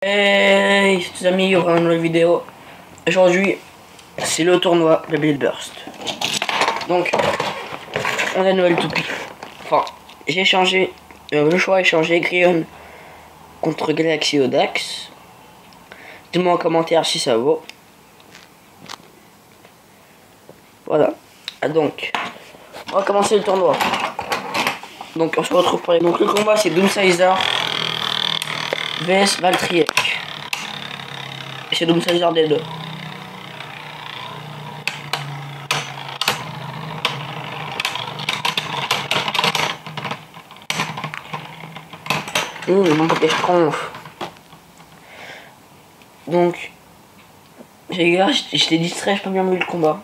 Hey les amis, il y aura une nouvelle vidéo. Aujourd'hui, c'est le tournoi de Build Burst. Donc, on a une nouvelle toupie. Enfin, j'ai changé, le choix est changé. Grion contre Galaxy Audax. Dis-moi en commentaire si ça vaut. Voilà. Donc, on va commencer le tournoi. Donc, on se retrouve pour les... Donc, le combat, c'est Doomsizer vs Valtriek. Et c'est Doomsizer des deux. Il manque des tronches. Donc, les gars, j'étais distrait, j'ai pas bien vu le combat.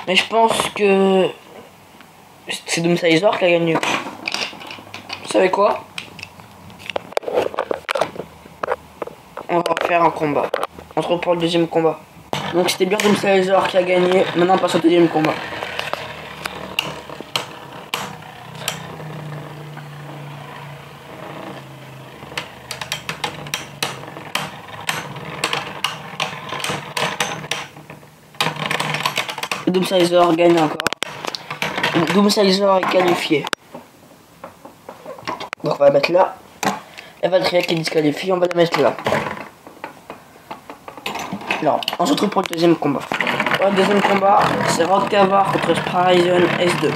Mais je pense que c'est Doomsizer qui a gagné. Vous savez quoi? On va faire un combat. On se retrouve pour le deuxième combat. Donc c'était bien Doomsizer qui a gagné. Maintenant on passe au deuxième combat. Doomsizer gagne encore. Doomsizer est qualifié. Donc on va la mettre là. Et Valtriek est disqualifié, on va la mettre là. Non, on se retrouve pour le deuxième combat. Pour le deuxième combat, c'est Rockcavar contre Spryzen S2.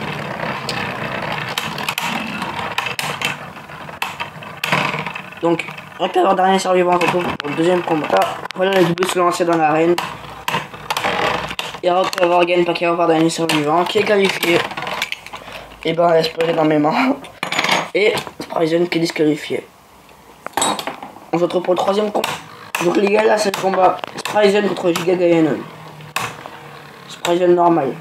Donc, Rockcavar dernier survivant, on se retrouve pour le deuxième combat. Voilà les doubles se lancer dans l'arène. Et Rockcavar gagne par Rockcavar dernier survivant qui est qualifié. Et ben, elle exploser dans mes mains. Et Spryzen qui est disqualifié. On se retrouve pour le troisième combat. Donc les gars, là c'est le combat Spryzen contre Giga Ganon. Spryzen normal.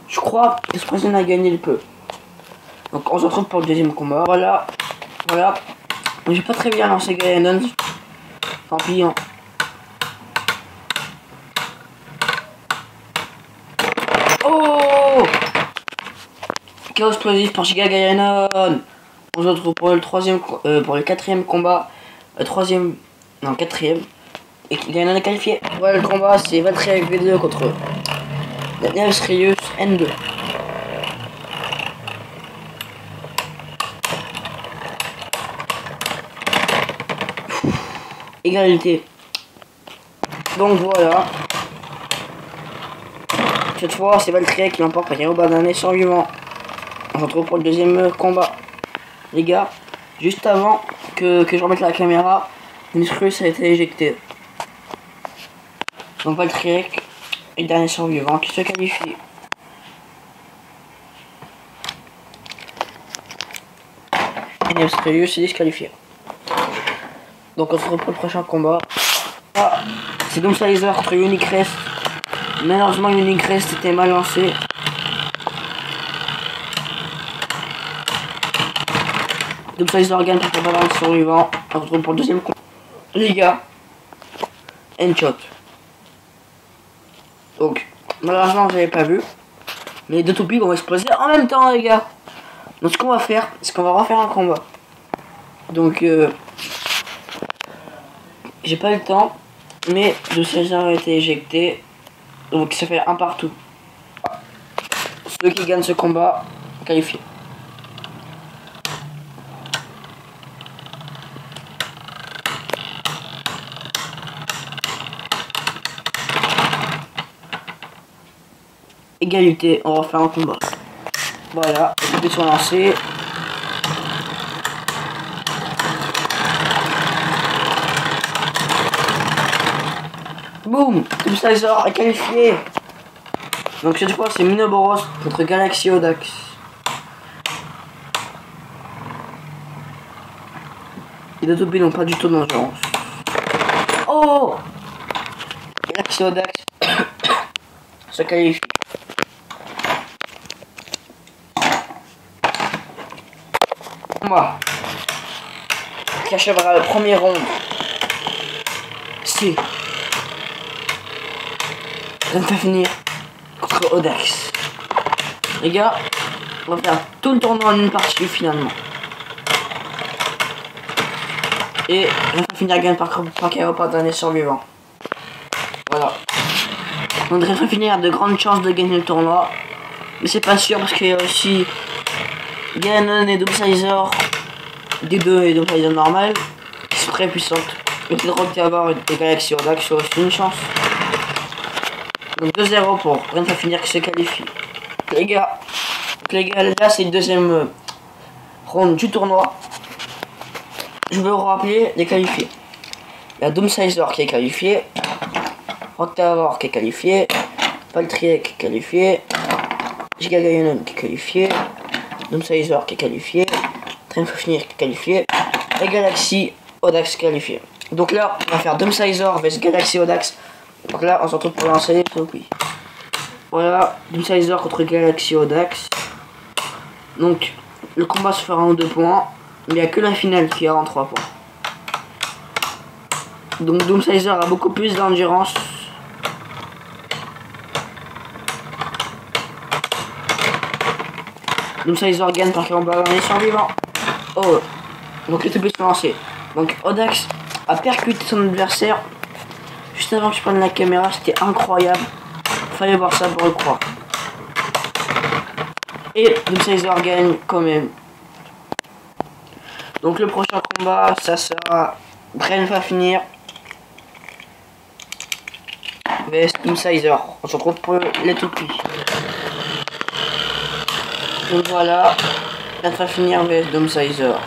Je crois que Spryzen a gagné le peu. Donc on se retrouve pour le deuxième combat. Voilà. J'ai pas très bien lancé Ganon. Tant pis, hein. Oh, chaos explosif pour Giga Ganon. On se retrouve pour le troisième, pour le quatrième combat. Quatrième. Et Ganon est qualifié. Voilà le combat, c'est Valtriek V2 contre Nevsrius N2. Égalité. Donc voilà. Cette fois, c'est Valtriek qui l'emporte par au bas d'un survivant. On se retrouve pour le deuxième combat. Les gars, juste avant que je remette la caméra, Nevsrius a été éjecté. Donc Valtriek est le dernier survivant qui se qualifie. Et Nevsrius est disqualifié. Donc on se retrouve pour le prochain combat. Ah, c'est Doomsizer contre Unicrest. Malheureusement Unicrest était mal lancé. Doomsizer gagne pour le balance survivant. On se retrouve pour le deuxième combat. Les gars, Endshot. Donc malheureusement vous n'avez pas vu. Mais les deux toupies vont exploser en même temps les gars. Donc ce qu'on va faire, c'est qu'on va refaire un combat. Donc j'ai pas eu le temps, mais Doomsizer a été éjecté, donc ça fait un partout. Ceux qui gagnent ce combat, qualifiés. Égalité, on refait un combat. Voilà, les deux sont lancés. Boum, Doomsizer est qualifié. Donc cette fois c'est Minoboros contre Galaxy Audax. Les deux toupies n'ont pas du tout d'endurance. Oh, Galaxy Audax se qualifie. Moi, achèvera le premier round, c'est ça me fait finir contre Audax. Les gars, on va faire tout le tournoi en une partie finalement. Et on va finir gagne par KO par dernier survivant. Voilà. On devrait finir de grandes chances de gagner le tournoi. Mais c'est pas sûr parce qu'il y a aussi Ganon et Doomsizer, D2 et Doomsizer normal, qui sont très puissantes. Et c'est drôle d'avoir des Galaxy Audax, c'est aussi une chance. Donc 2-0 pour rien de finir qui se qualifie. Les gars, là c'est le deuxième round du tournoi. Je veux vous rappeler les qualifiés. Il y a Doomsizer qui est qualifié, Octavor qui est qualifié, Paltrier qui est qualifié, Giga Ganon qui est qualifié, Doomsizer qui est qualifié, Trenfafnir qui est qualifié, et Galaxy Audax qualifié. Donc là, on va faire Doomsizer vs Galaxy Audax. Donc là, on se retrouve pour lancer les oui. Voilà, Doomsizer contre Galaxy Audax. Donc, le combat se fera en 2 points. Mais il n'y a que la finale qui a en 3 points. Donc Doomsizer a beaucoup plus d'endurance. Doomsizer gagne par combat dans les survivants. Oh, donc il était plus lancé. Donc Audax a percuté son adversaire juste avant que je prenne la caméra. C'était incroyable. Fallait voir ça pour le croire. Et Doomsizer gagne quand même. Donc le prochain combat, ça sera Bren va finir vs Doomsizer. On se retrouve pour les toupies. Donc voilà, Bren va finir vs Doomsizer.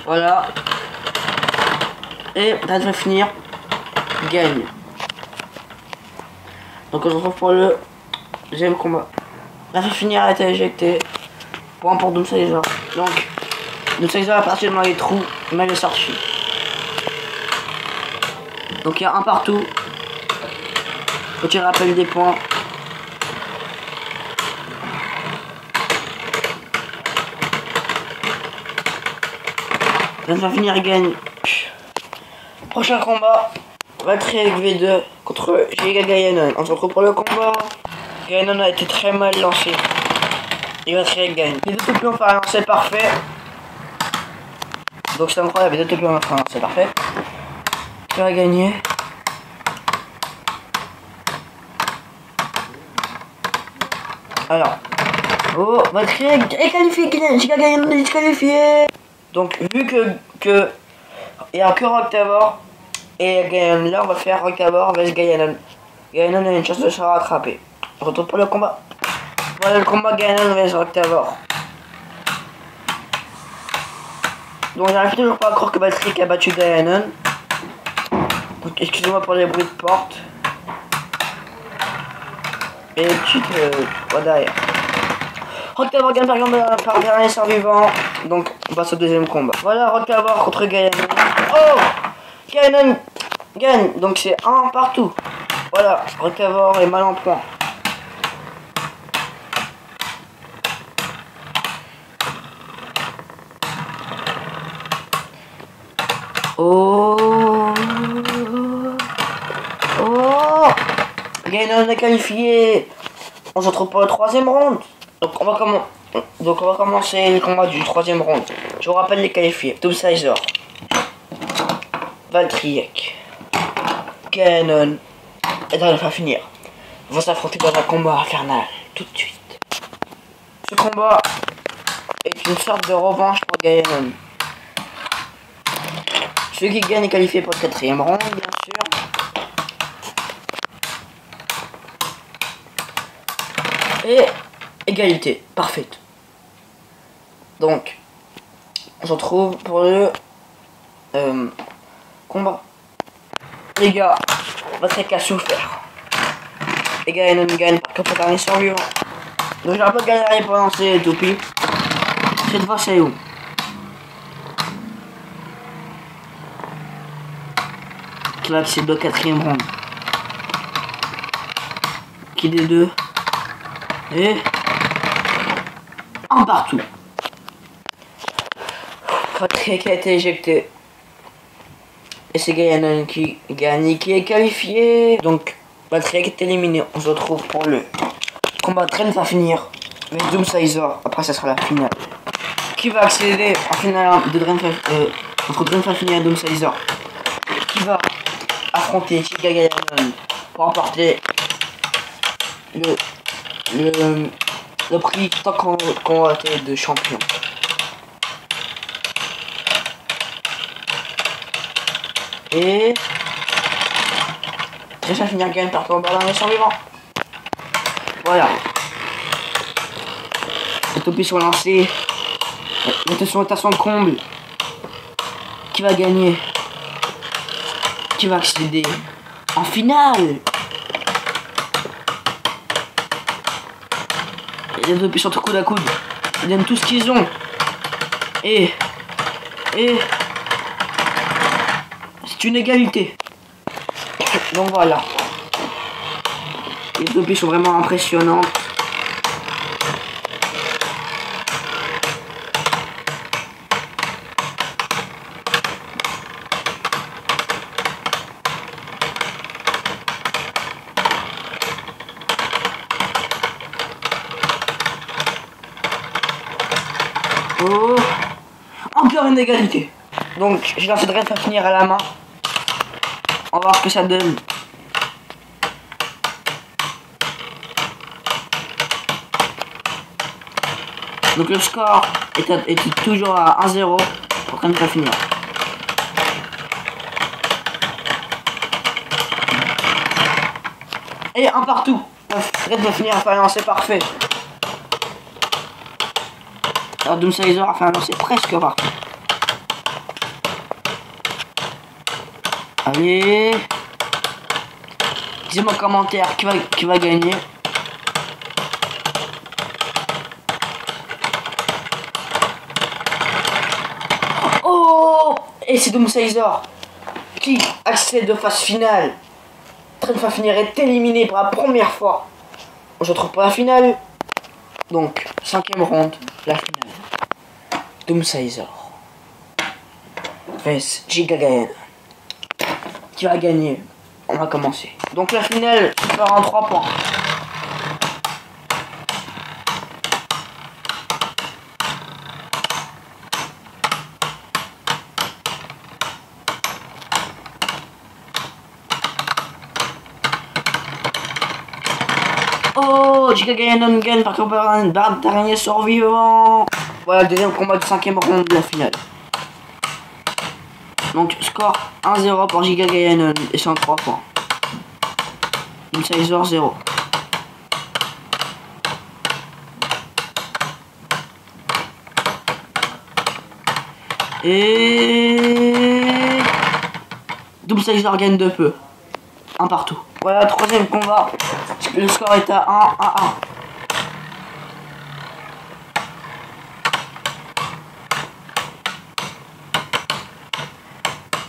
Voilà. Et Bren va finir gagne. Donc on se retrouve pour le deuxième combat. La fait finir a été éjecté. Point pour Doomsizer. Donc, Doomsizer est parti dans les trous, mais il est sorti. Donc il y a un partout. Petit rappel des points. Ça va finir gagne. Prochain combat. Valkyrie V2 contre Giga Ganon. On se retrouve pour le combat. Ganon a été très mal lancé. Il va très gagne. Les deux toupions ont fait un lancer parfait. Donc c'est incroyable, les deux toupions ont fait un lancer parfait. Qui va gagner? Alors. Oh, Valkyrie est qualifié, Giga Ganon est disqualifié. Donc vu que il n'y a que Octavor et Ganon, là on va faire Octavor vs Ganon. Ganon a une chance de se rattraper. On retrouve pour le combat. Voilà le combat Ganon vs Octavor. Donc j'arrive toujours pas à croire que Patrick a battu Ganon. Donc excusez-moi pour les bruits de porte. Et petite derrière. Octavor gagne par dernier survivant. Donc on passe au deuxième combat. Voilà Octavor contre Ganon. Oh, Ganon gagne. Donc c'est un partout. Voilà, Octavor est mal en point. Oh, oh, Ganon est qualifié. On se retrouve pour le troisième round. Donc on va commencer le combat du troisième round. Je vous rappelle les qualifiés. Doomsizer, Valtriek, Ganon et Bren va finir. Ils vont s'affronter dans un combat infernal tout de suite. Ce combat est une sorte de revanche pour Ganon. Celui qui gagne est qualifié pour le quatrième round, bien sûr. Et égalité, parfaite. Donc, on se retrouve pour le combat. Les gars, votre cas souffert. Les gars, Ganon gagne par contre dernier survivant. Donc j'ai un peu galéré pour lancer les toupies. Cette fois c'est où? Là c'est le quatrième round. Qui des deux? Et un partout. Patrick a été éjecté. Et c'est Gaïanon qui gagne, qui est qualifié. Donc, Patrick est éliminé. On se retrouve pour le combat train va finir avec Doomsizer. Après, ça sera la finale. Qui va accéder en finale de entre Dreamfafini et Doomsizer? Qui va affronter Giga Gaïanon pour remporter le prix tant qu'on a été de champion. Et déjà finir gagne par combat dans les survivants. Voilà. Les topies sont lancés. Les tensions est à son comble. Qui va gagner? Qui va accéder en finale? Les topies sont coude à coude. Ils donnent tout ce qu'ils ont. Et c'est une égalité. Donc voilà. Les topies sont vraiment impressionnantes. Oh, encore une égalité. Donc j'ai lancé de rien à finir à la main. On va voir ce que ça donne. Donc le score est toujours à 1-0 pour quand ça finir. Et un partout. Red va finir à faire un lancer parfait. Alors Doomsizer a fait un lancer presque partout. Allez. Dis-moi en commentaire qui va gagner. Oh, et c'est Doomsizer qui accède de phase finale. Train va finir est éliminé pour la première fois. On se retrouve pour la finale. Donc, 5e ronde, la finale. Doomsizer vs Giga Gaïanon. Qui va gagner? On va commencer. Donc la finale se fera en 3 points. Oh, Giga Gaïanon gagne par un barre d'araignée survivant. Voilà le deuxième combat de 5e ronde de la finale. Donc score 1-0 pour Giga Gaïanon et 103 points. Doomsizer 0. Et Doomsizer gagne de peu. Un partout. Voilà, troisième combat. Le score est à 1-1.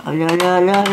Allez, allez, allez.